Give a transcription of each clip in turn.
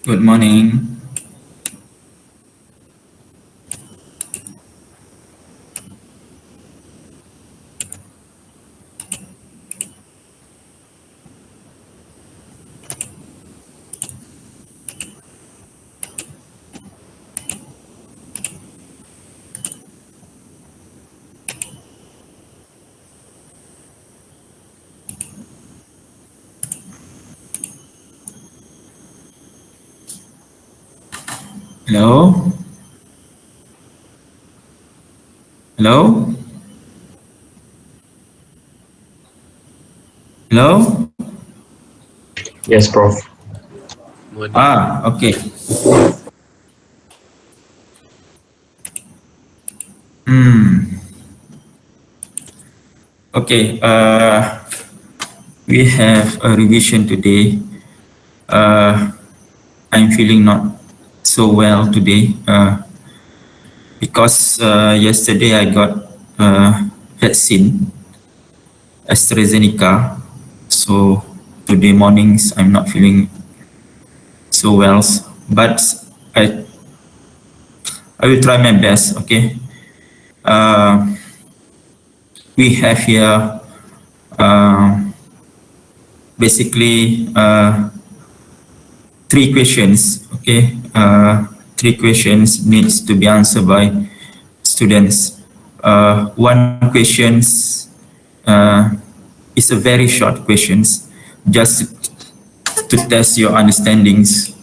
Good morning. Hello? Hello? Hello? Yes, Prof. Morning. Okay. Okay. We have a revision today. I'm feeling not so well today because yesterday I got vaccine, AstraZeneca. So today mornings I'm not feeling so well, but I I will try my best. Okay. Uh, we have here basically three questions. Okay, three questions needs to be answered by students. One questions is a very short questions, just to test your understandings.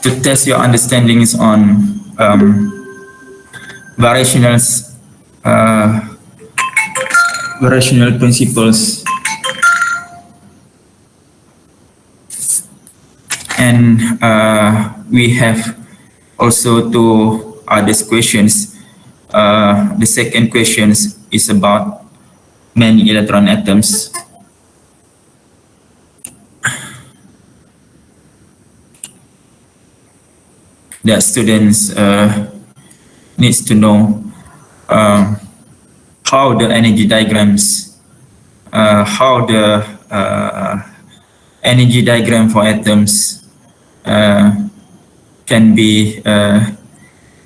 To test your understandings on variationals, variational principles, and we have also two other questions. The second question is about many electron atoms. The students needs to know how the energy diagrams, how the energy diagram for atoms can be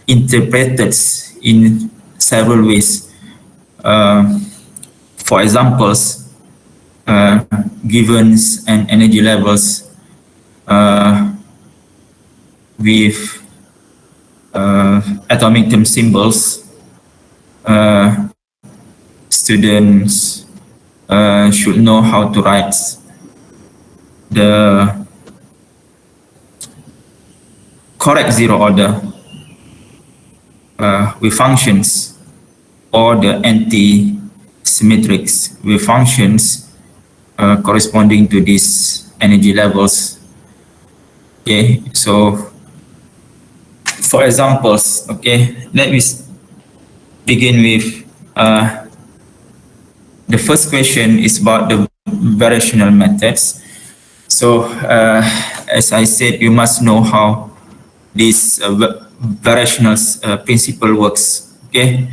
interpreted in several ways. For examples, givens and energy levels with atomic term symbols, students should know how to write the correct zero order with functions, or the anti-symmetrics with functions corresponding to these energy levels. Okay, so for examples, okay, let me begin with the first question is about the variational methods. So as I said, you must know how this variational principle works. Okay.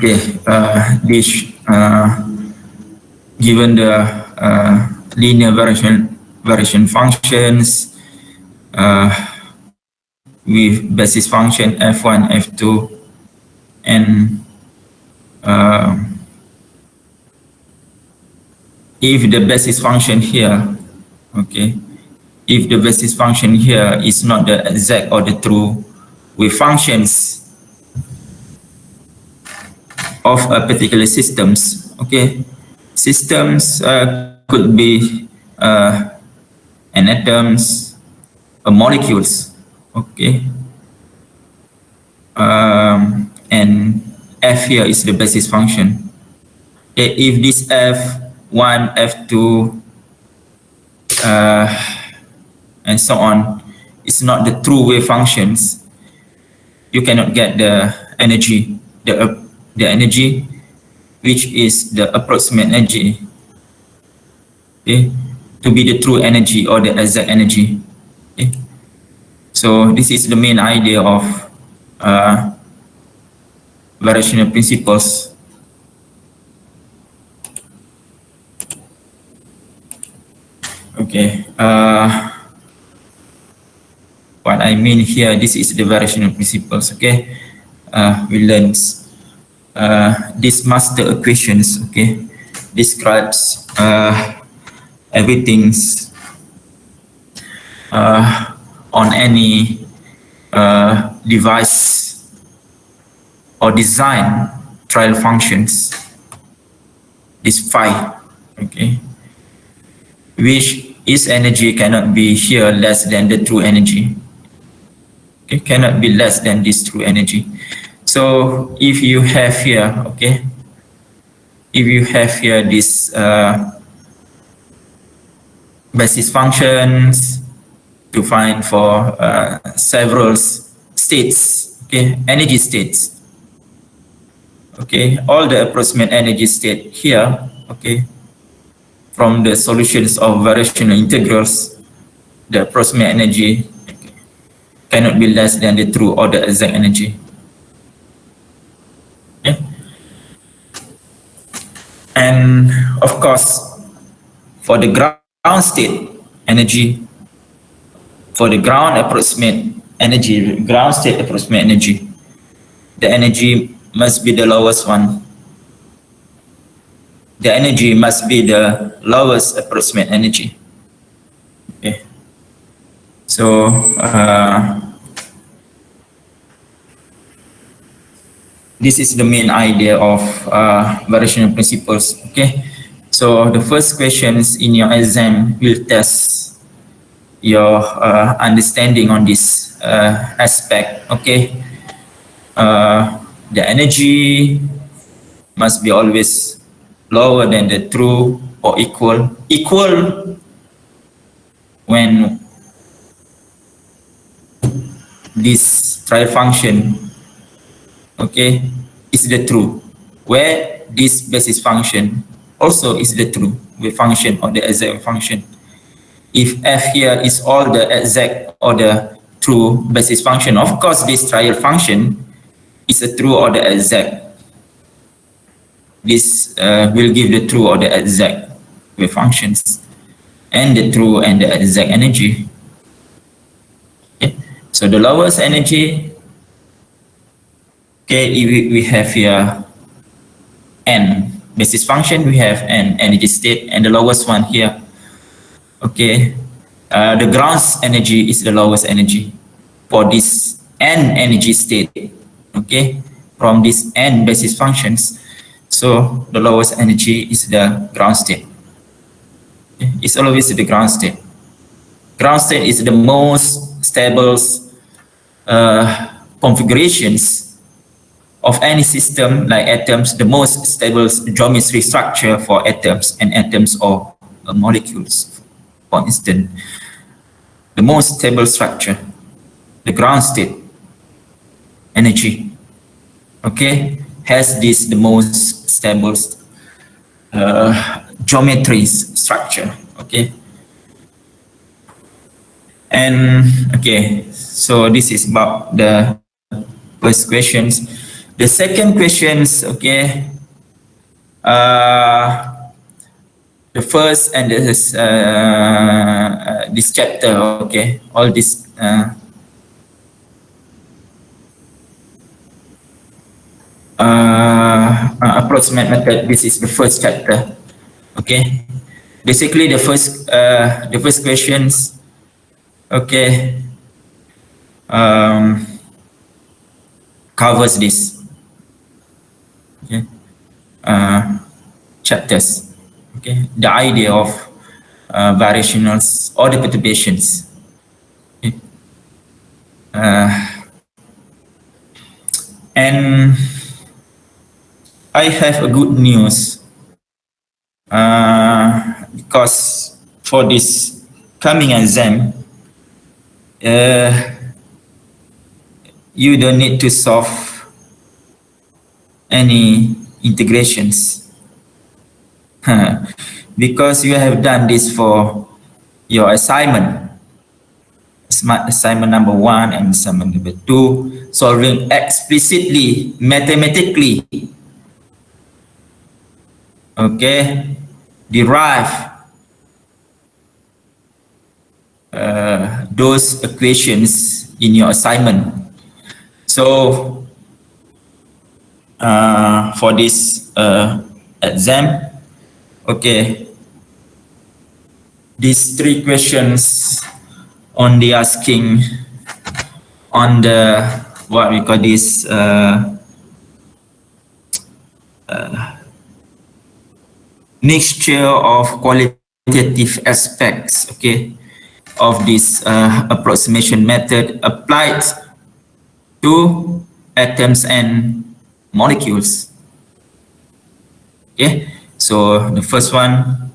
Okay, this given the linear variation functions with basis function f1, f2, and if the basis function here, okay, if the basis function here is not the exact or the true with functions of a particular systems. Okay, systems could be an atoms, molecules. Okay, and F here is the basis function. Okay, if this F1, F2, and so on is not the true wave functions, you cannot get the energy, the energy which is the approximate energy, okay, to be the true energy or the exact energy. Okay. So this is the main idea of variational principles. Okay. What I mean here, this is the variational principles. Okay. We learned these master equations. Okay, describes everything's on any device or design trial functions. This phi, okay, which is energy cannot be here less than the true energy. Okay, cannot be less than this true energy. So if you have here, okay, if you have here this basis functions to find for several states, okay, energy states. Okay, all the approximate energy state here, okay, from the solutions of variational integrals, the approximate energy cannot be less than the true or the exact energy. Okay. And of course, for the ground state energy, for the ground approximate energy, ground state approximate energy, the energy must be the lowest one. The energy must be the lowest approximate energy. Okay. So this is the main idea of variational principles. Okay. So the first questions in your exam will test your understanding on this aspect. Okay. The energy must be always lower than the true or equal. Equal when this trial function, okay, is the true. Where this basis function also is the true wave function or the exact function. If f here is all the exact or the true basis function, of course this trial function is a true or the exact. This will give the true or the exact wave functions and the true and the exact energy. Okay. So the lowest energy, okay, we have here n basis function, we have an energy state, and the lowest one here, okay, the ground's energy is the lowest energy for this n energy state, okay, from this n basis functions. So the lowest energy is the ground state. Okay. It's always the ground state. Ground state is the most stable configurations of any system like atoms, the most stable geometry structure for atoms and atoms or molecules. For instance, the most stable structure, the ground state energy, okay, has this the most stable geometry structure, okay. And okay, so this is about the first questions. The second questions, okay, the first and this chapter, okay, all this approximate method. This is the first chapter, okay. Basically, the first questions, okay, covers this. Okay. chapters. Okay, the idea of variationals or the perturbations. Okay. And I have a good news because for this coming exam, you don't need to solve any integrations because you have done this for your assignment. Assignment number 1 and assignment number 2, solving explicitly mathematically. Okay, derive those equations in your assignment. So for this exam, okay, these 3 questions only asking on the what we call this mixture of qualitative aspects, okay, of this approximation method applied to atoms and molecules. Okay, so the first one,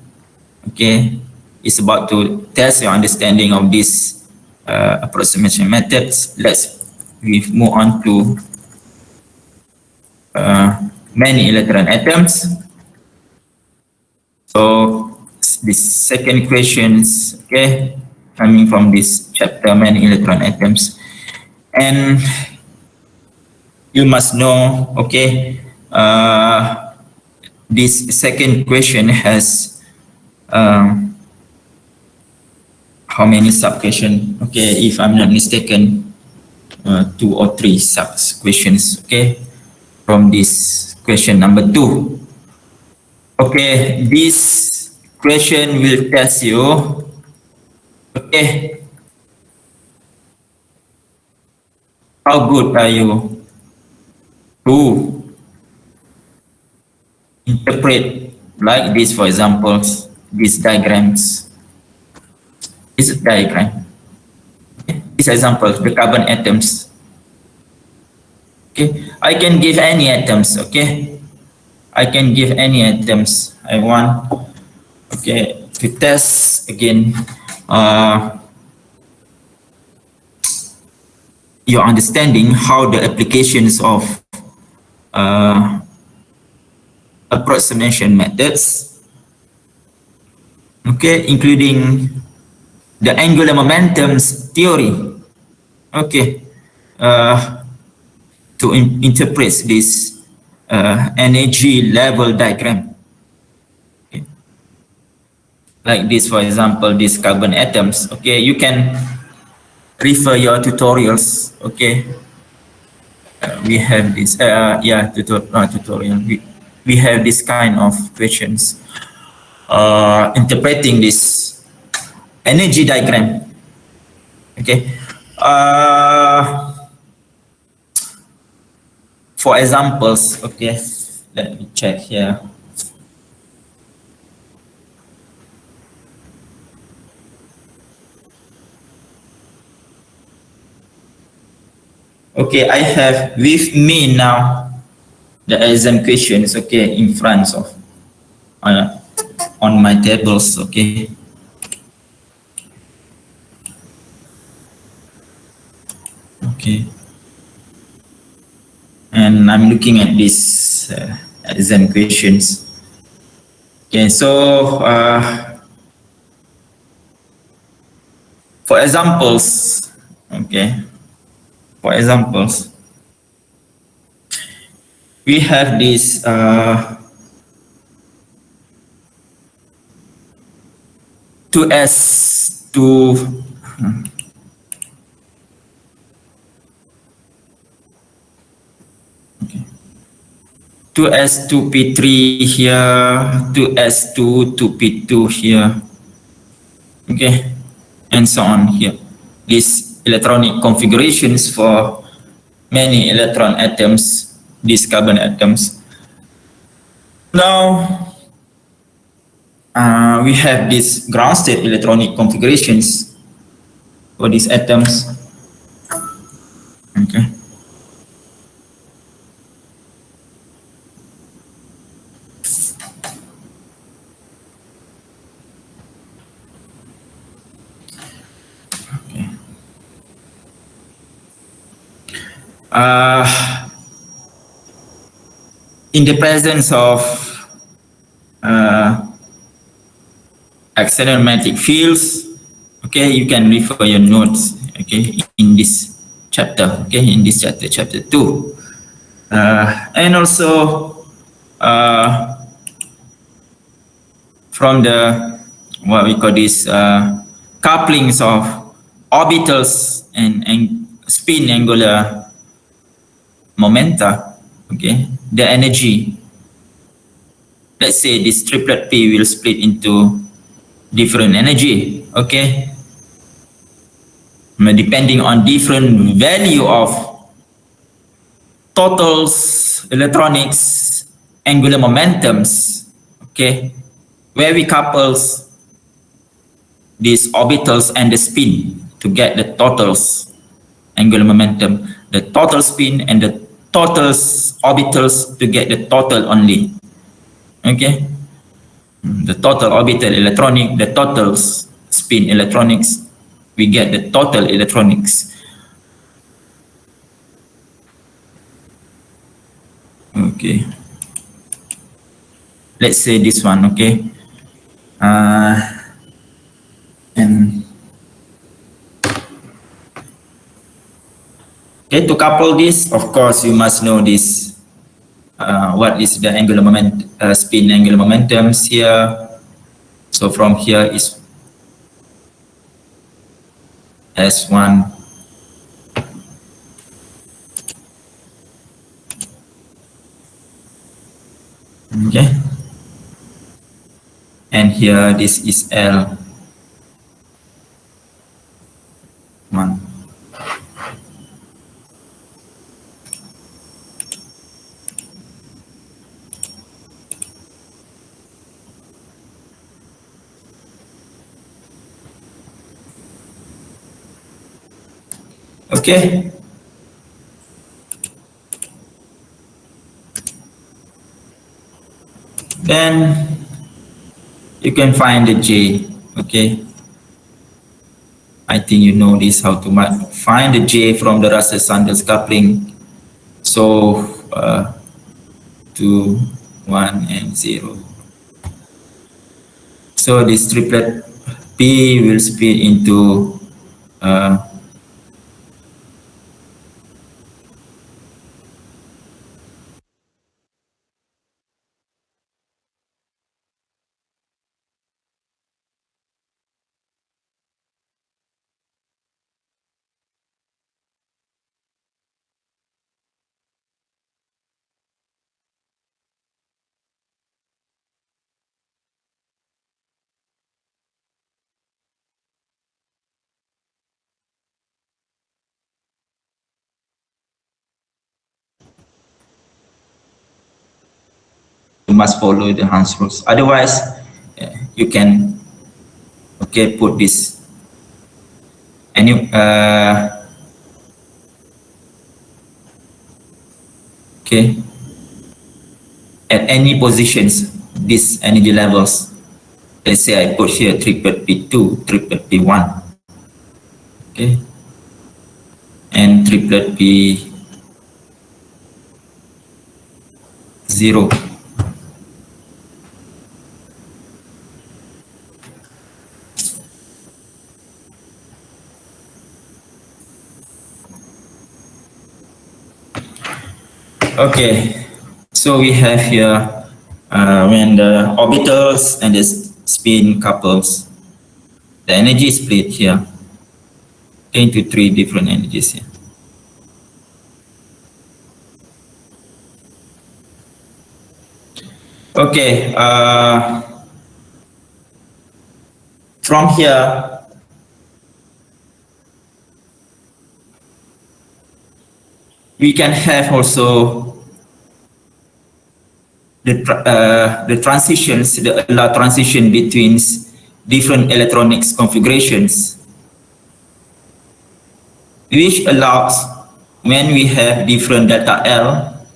okay, is about to test your understanding of this approximation methods. We move on to many electron atoms. So the second questions, okay, coming from this chapter, many electron atoms, and you must know, okay, this second question has how many sub-questions? Okay, if I'm not mistaken, 2 or 3 sub-questions, okay, from this question number 2. Okay, this question will test you, okay, how good are you to interpret like this, for example, these diagrams. This diagram. Okay. This example, the carbon atoms. Okay, I can give any atoms. Okay, I can give any atoms I want. Okay, to test again your understanding how the applications of approximation methods, okay, including the angular momentums theory, okay, to interpret this energy level diagram. Okay. Like this, for example, these carbon atoms, okay, you can refer your tutorials, okay. We have this, tutorial. We have this kind of questions interpreting this energy diagram. Okay. For examples, okay, let me check here. Okay, I have with me now the exam questions, okay, in front of on my tables, okay. Okay, and I'm looking at these exam questions. Okay, so for examples, okay, for examples, we have this 2s2 2s2p3 here, 2s2 2p2 here, okay, and so on here. These electronic configurations for many electron atoms, these carbon atoms. Now we have these ground state electronic configurations for these atoms. Okay. In the presence of external magnetic fields, okay, you can refer your notes, okay, in this chapter, okay, in this chapter, chapter 2. And also from the, what we call this, couplings of orbitals and spin angular momenta, okay, the energy, let's say this triplet P will split into different energy, okay, depending on different value of totals, electronics, angular momentums, okay, where we couples these orbitals and the spin to get the totals angular momentum, the total spin and the totals orbitals to get the total only, okay. The total orbital electronic, the total spin electronics, we get the total electronics. Okay. Let's say this one, okay. And okay, to couple this, of course, you must know this. What is the angular moment, spin angular momentums here? So from here is S1. Okay. And here this is L1. Okay. Then you can find the J, okay. I think you know this, how to find the J from the Russell-Sanders coupling. So 2, 1, and 0. So this triplet P will split into you must follow the Hans rules. Otherwise, you can, okay, put this any okay, at any positions, these energy levels. Let's say I put here triplet P2, triplet P1, okay, and triplet P0. Okay, so we have here when the orbitals and the spin couples, the energy is split here into 3 different energies here. Okay, from here, we can have also the transitions, the allow transition between different electronics configurations, which allows when we have different delta L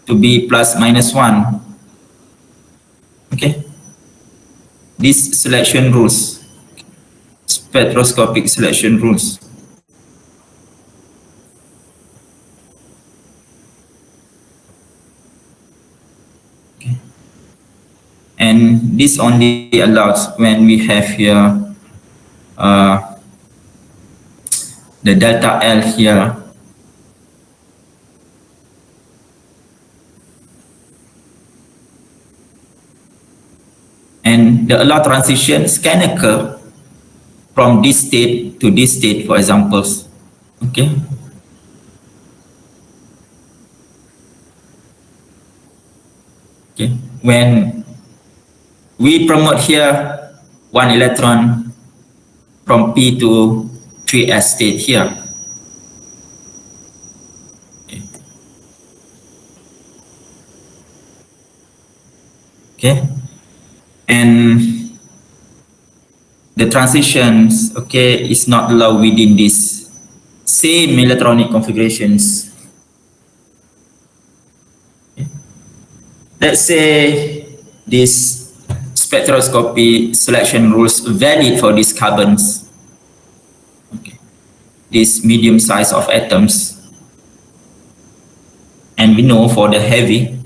to be plus minus 1. Okay, these selection rules, spectroscopic selection rules. Okay. And this only allows when we have here the delta L here and the allow transitions can occur from this state to this state, for examples. Okay. Okay. When we promote here one electron from P to 3s state here. Okay. Okay. And the transitions, okay, is not allowed within this same electronic configurations. Okay. Let's say this spectroscopy selection rules valid for these carbons, okay, this medium size of atoms, and we know for the heavy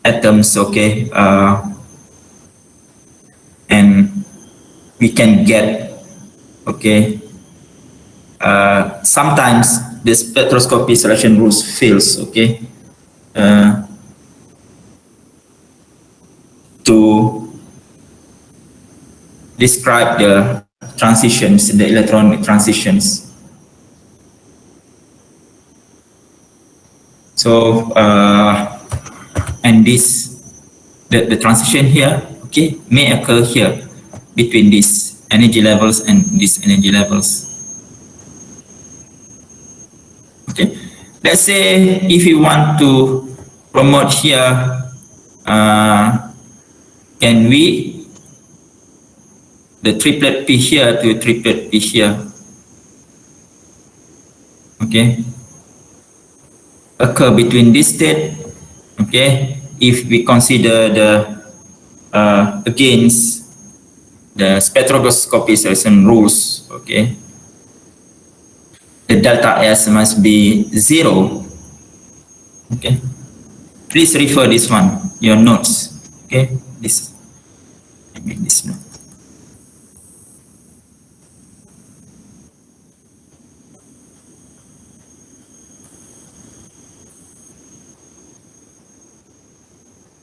atoms, okay, and we can get, okay, sometimes the spectroscopy selection rules fails, okay, to describe the transitions, the electronic transitions. So, and this, the transition here, okay, may occur here between these energy levels and these energy levels. Okay, let's say if you want to promote here, can we the triplet P here to triplet P here, okay, occur between this state, okay, if we consider the against the spectroscopy selection rules, okay, the delta S must be 0. Okay, please refer this one, your notes. Okay, this, I make this note.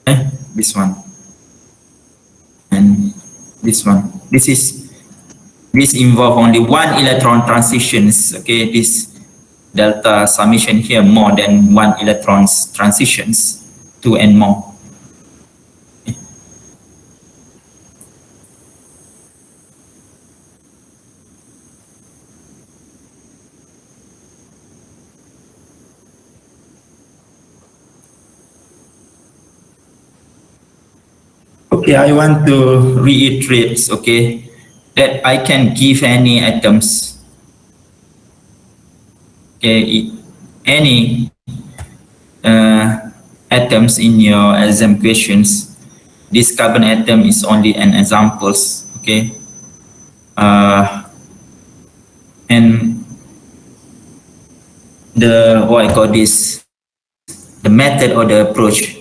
Okay, this one and this one. This involve only one electron transitions. Okay, this delta summation here more than one electrons transitions, 2 and more. Okay. Okay, I want to reiterate, okay, that I can give any atoms, okay, any atoms in your exam questions. This carbon atom is only an examples, okay, and the what I call this, the method or the approach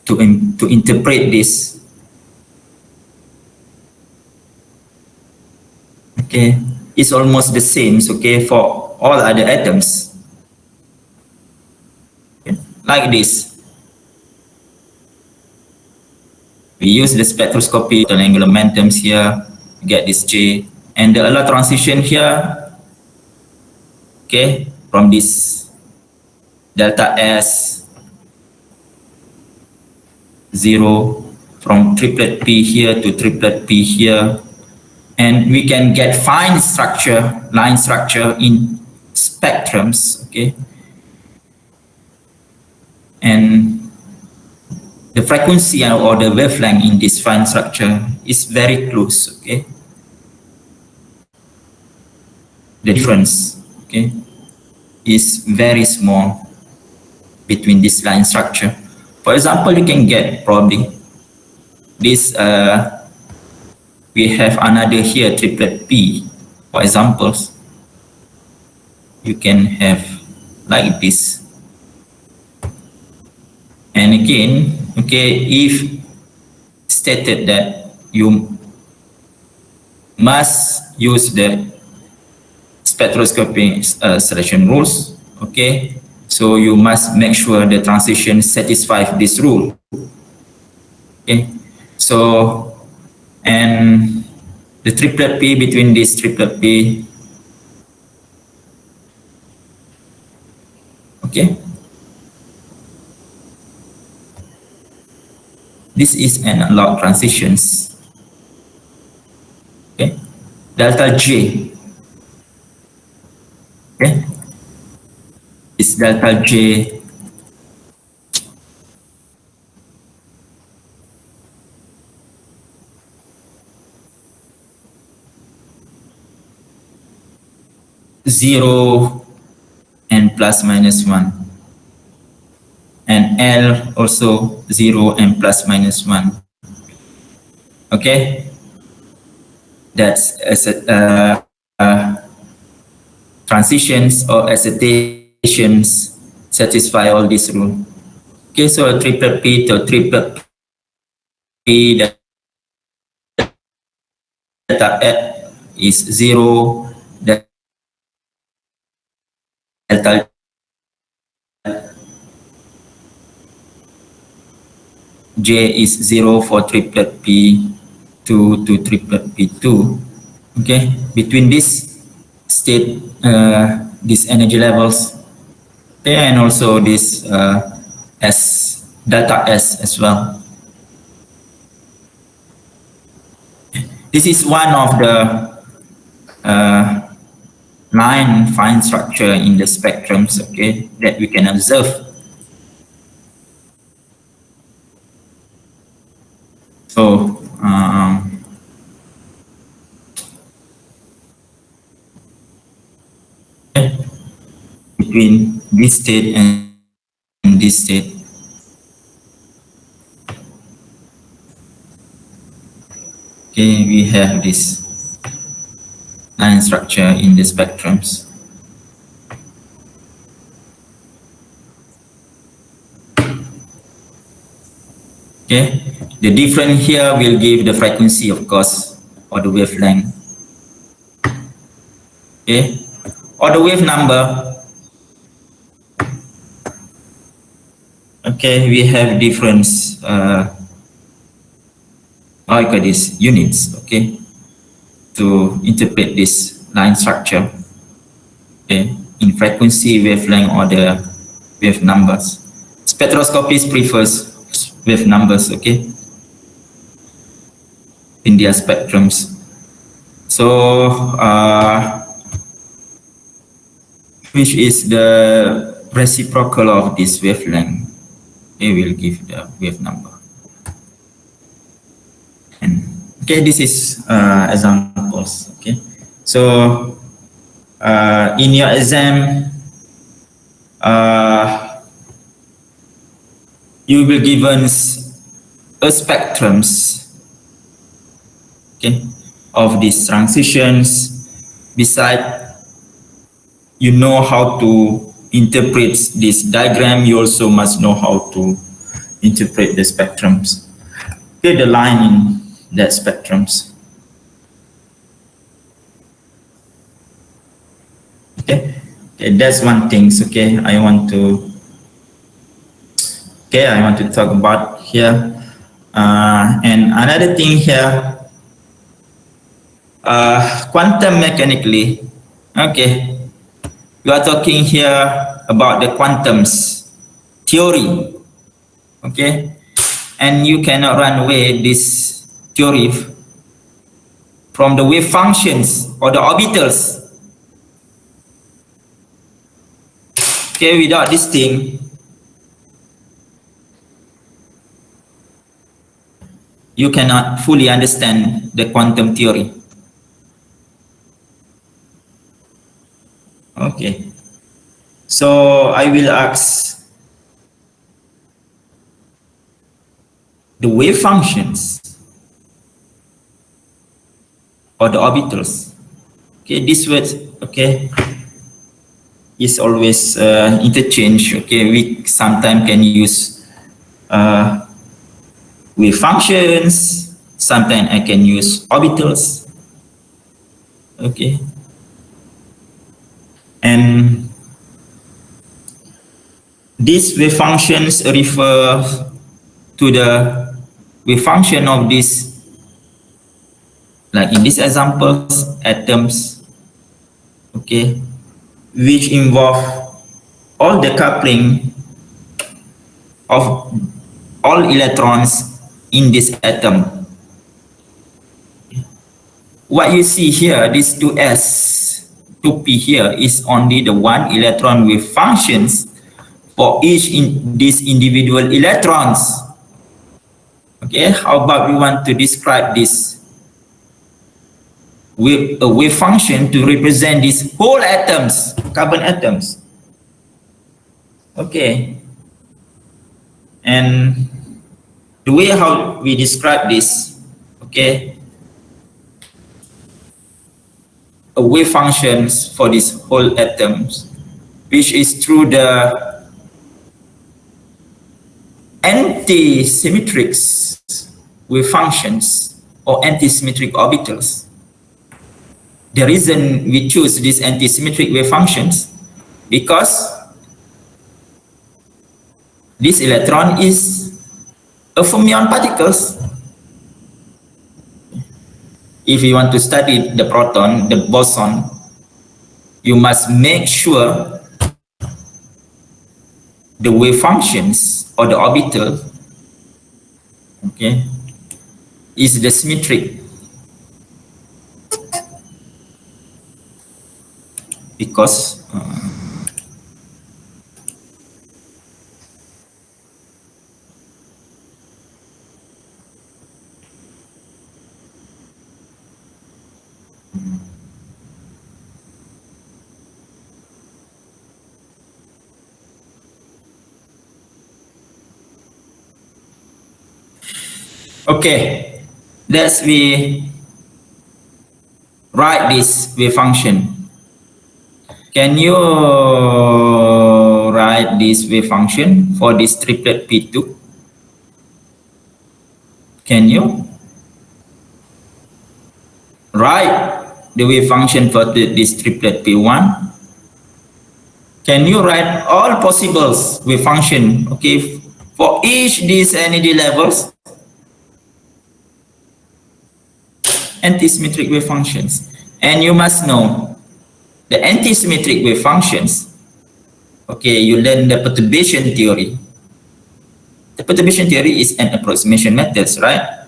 to interpret this, okay, is almost the same, okay, for all other atoms. Okay. Like this, we use the spectroscopy, the angular momentums here, get this J, and the allow transition here, okay, from this delta S 0 from triplet P here to triplet P here, and we can get fine structure, line structure in spectrums, okay, and the frequency or the wavelength in this fine structure is very close, okay? The difference, okay, is very small between this line structure. For example, you can get probably this, we have another here, triplet P, for examples. You can have like this. And again, okay, if stated that you must use the spectroscopy selection rules, okay, so you must make sure the transition satisfies this rule. Okay, so, and the triplet P between this triplet P, okay, this is analog transitions. Okay, delta J, okay, is delta J zero and plus minus 1, and L also 0 and plus minus 1. Okay, that's transitions or excitations satisfy all this rule. Okay, so triplet P to triplet P delta F is 0, delta J is 0 for triplet P2 to triplet P2. Okay, between this state, these energy levels, and also this S, delta S as well. This is one of the line fine structure in the spectrums, okay, that we can observe. So, between this state and this state. Okay, we have this line structure in the spectrums. Okay, the difference here will give the frequency, of course, or the wavelength. Okay, or the wave number. Okay, we have different these units, okay, to interpret this line structure, okay, in frequency, wavelength, or the wave numbers. Spectroscopist prefers wave numbers, okay, in their spectrums. So, which is the reciprocal of this wavelength? It will give the wave number. And okay, this is examples. Okay, so in your exam, you will given a spectrums, okay, of these transitions. Beside, you know how to interpret this diagram, you also must know how to interpret the spectrums. Okay, the line in that spectrums. Okay, that's one thing. Okay, I want to talk about here. And another thing here, quantum mechanically. Okay, we are talking here about the quantums theory. Okay, and you cannot run away this theory from the wave functions or the orbitals. Okay, without this thing, you cannot fully understand the quantum theory. Okay. So I will ask the wave functions or the orbitals. Okay, this word, okay, is always interchange. Okay, we sometimes can use wave functions, sometimes I can use orbitals. Okay, and these wave functions refer to the wave function of this, like in this example, atoms, okay, which involve all the coupling of all electrons in this atom. What you see here, this 2s, 2p here is only the one electron wave functions for each in these individual electrons. Okay, how about we want to describe this with a wave function to represent these whole atoms, carbon atoms. Okay, and the way how we describe this, okay, a wave functions for these whole atoms, which is through the anti-symmetric wave functions or anti-symmetric orbitals. The reason we choose these anti-symmetric wave functions because this electron is a fermion particles. If you want to study the proton, the boson, you must make sure the wave functions or the orbital, okay, is the symmetric, because okay, let's we write this wave function. Can you write this wave function for this triplet P2? Can you write the wave function for this triplet P1? Can you write all possible wave function, okay, for each these energy levels? Anti-symmetric wave functions. And you must know the anti-symmetric wave functions. Okay, you learn the perturbation theory. The perturbation theory is an approximation methods, right?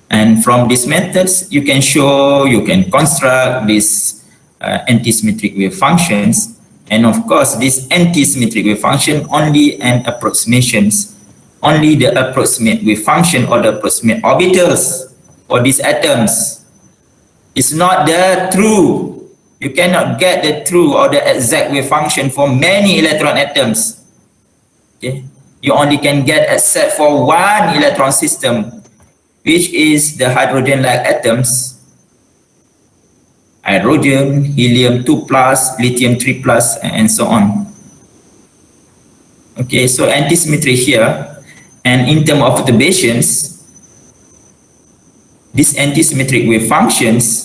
And from these methods, you can show, you can construct these anti-symmetric wave functions. And of course, this anti-symmetric wave function only an approximations, only the approximate wave function or the approximate orbitals for these atoms. It's not the true. You cannot get the true or the exact wave function for many electron atoms. Okay, you only can get except for one electron system, which is the hydrogen-like atoms, hydrogen, helium 2+, lithium 3+, and so on. Okay, so anti-symmetry here, and in terms of perturbations, this anti-symmetric wave functions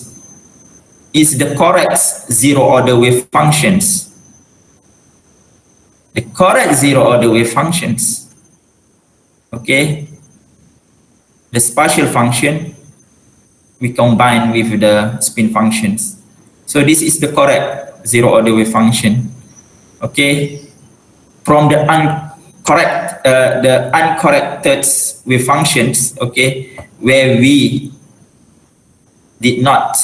is the correct zero-order wave functions. The correct zero-order wave functions, okay, the spatial function, we combine with the spin functions. So this is the correct zero-order wave function, okay. From the uncorrected wave functions, okay, where we did not,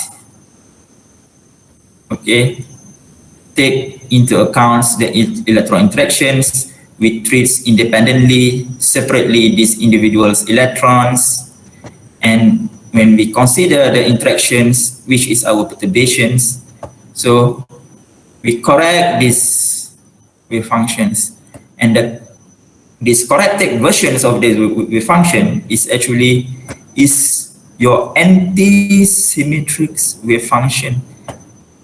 okay, take into account the electron interactions, we treat independently, separately these individual electrons, And when we consider the interactions, which is our perturbations, so we correct these wave functions, and this corrected versions of the wave function is actually your anti-symmetric wave function,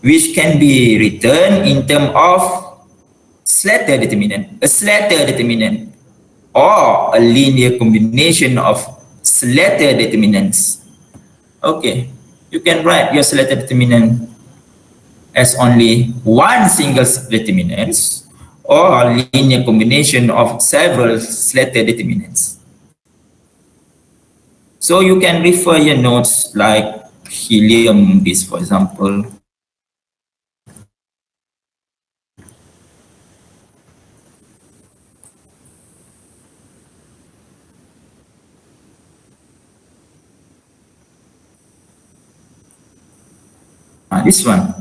which can be written in terms of Slater determinant, a Slater determinant, or a linear combination of Slater determinants. Okay, you can write your Slater determinant as only one single determinant or a linear combination of several Slater determinants. So you can refer your notes like helium, this for example. This one.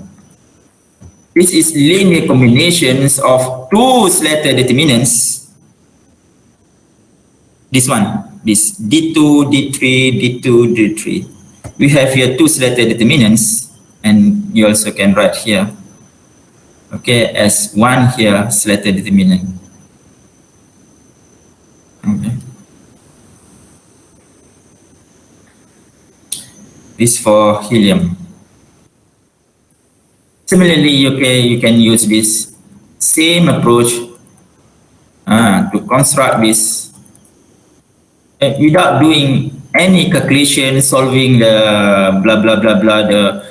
This is linear combinations of two Slater determinants. This one, this D2, D3, D2, D3. We have here two Slater determinants, and you also can write here, okay, as one here Slater determinant. Okay. This for helium. Similarly, you can use this same approach to construct this without doing any calculation, solving the blah blah blah blah, the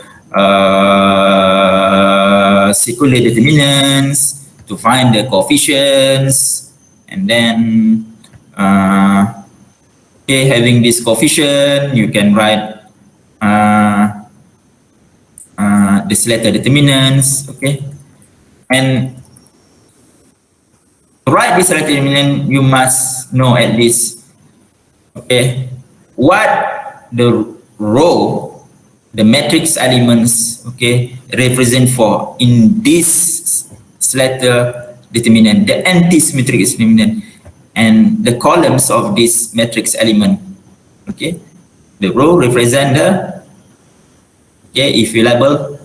circular determinants to find the coefficients, and then okay, having this coefficient, you can write the Slater determinants, okay, and to write this Slater determinant, you must know at least, okay, what the row, the matrix elements, okay, represent for in this Slater determinant, the anti-symmetric determinant, and the columns of this matrix element, okay. The row represent the, okay, if you label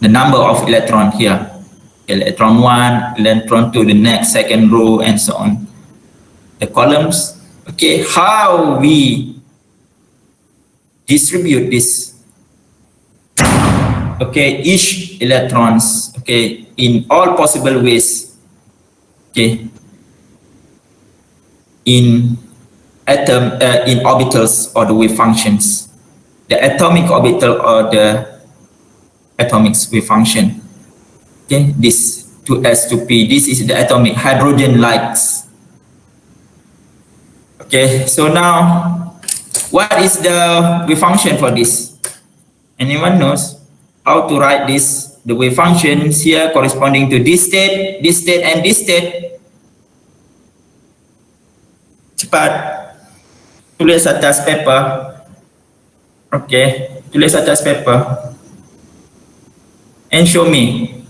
the number of electron here, electron 1, electron 2, the next second row, and so on. The columns, okay, how we distribute this, okay, each electrons, okay, in all possible ways, okay, in in orbitals or the wave functions, the atomic orbital or the atomic wave function, okay, this 2s to p, this is the atomic hydrogen lights. Okay, so now what is the wave function for this? Anyone knows how to write this, the wave functions here corresponding to this state, and this state? Cepat, tulis atas paper. Okay, tulis atas paper and show me.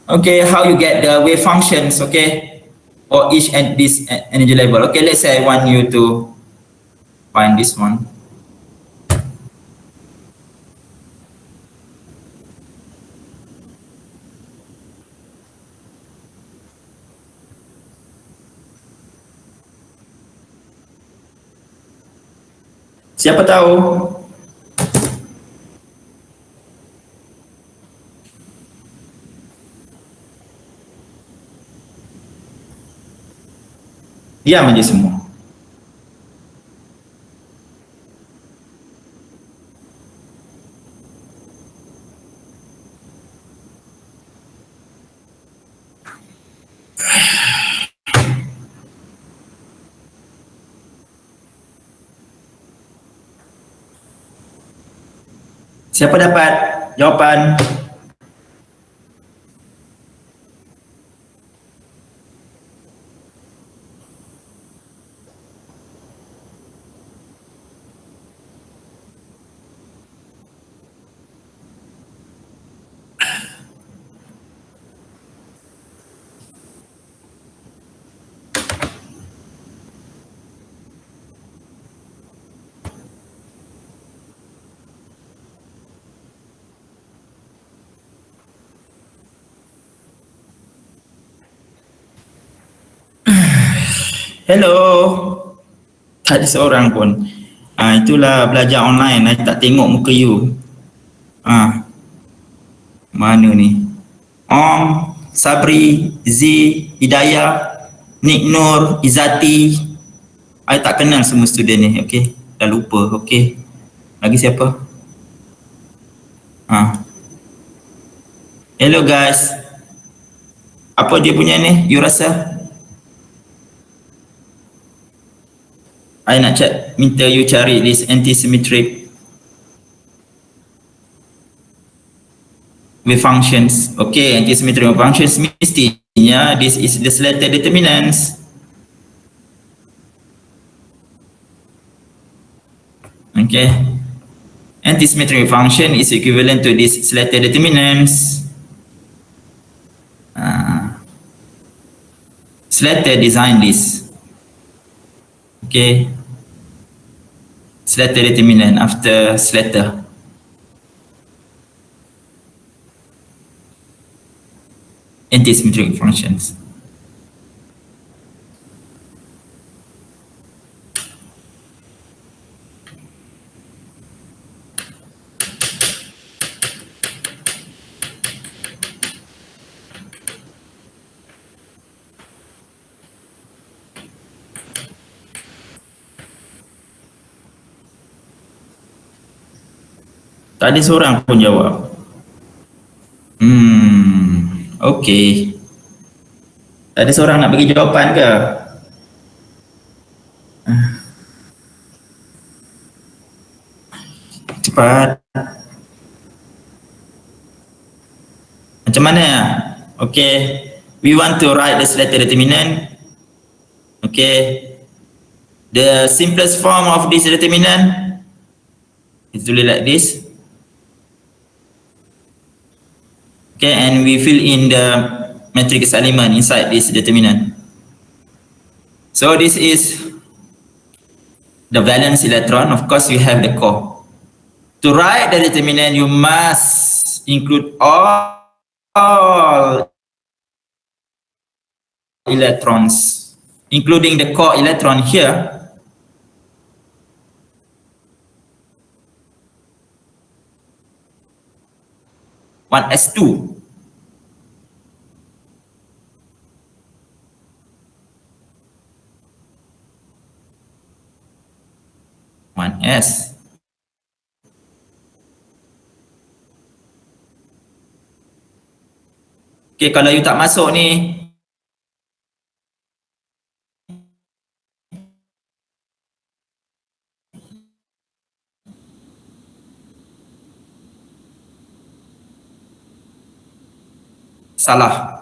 Okay, how you get the wave functions, okay, for each and this energy level. Okay, let's say I want you to find this one. Siapa tahu? Diam aja semua. Siapa dapat jawapan? Hello. Tak ada seorang pun. Itulah belajar online. I tak tengok muka you. Mana ni? Om, Sabri, Z, Hidayah, Nik Nur, Izati. I tak kenal semua student ni, okay? Dah lupa, okay? Lagi siapa? Hello guys. Apa dia punya ni? You rasa? I nak minta you cari this anti-symmetric with functions. Okay, anti-symmetric with functions mestinya this is the selected determinants. Okay. Anti-symmetric function is equivalent to this selected determinants. Selected design this. Okay. Selected determinant after selector. Anti-symmetric functions. Tak ada seorang pun jawab. Okay. Tak ada seorang nak bagi jawapan ke? Cepat. Macam mana? Okay. We want to write the selected determinant. Okay. The simplest form of this determinant is tulis like this. Okay, and we fill in the matrix element inside this determinant. So this is the valence electron. Of course, you have the core. To write the determinant, you must include all electrons, including the core electron here. One S2. One S. Okay, kalau you tak masuk ni, salah.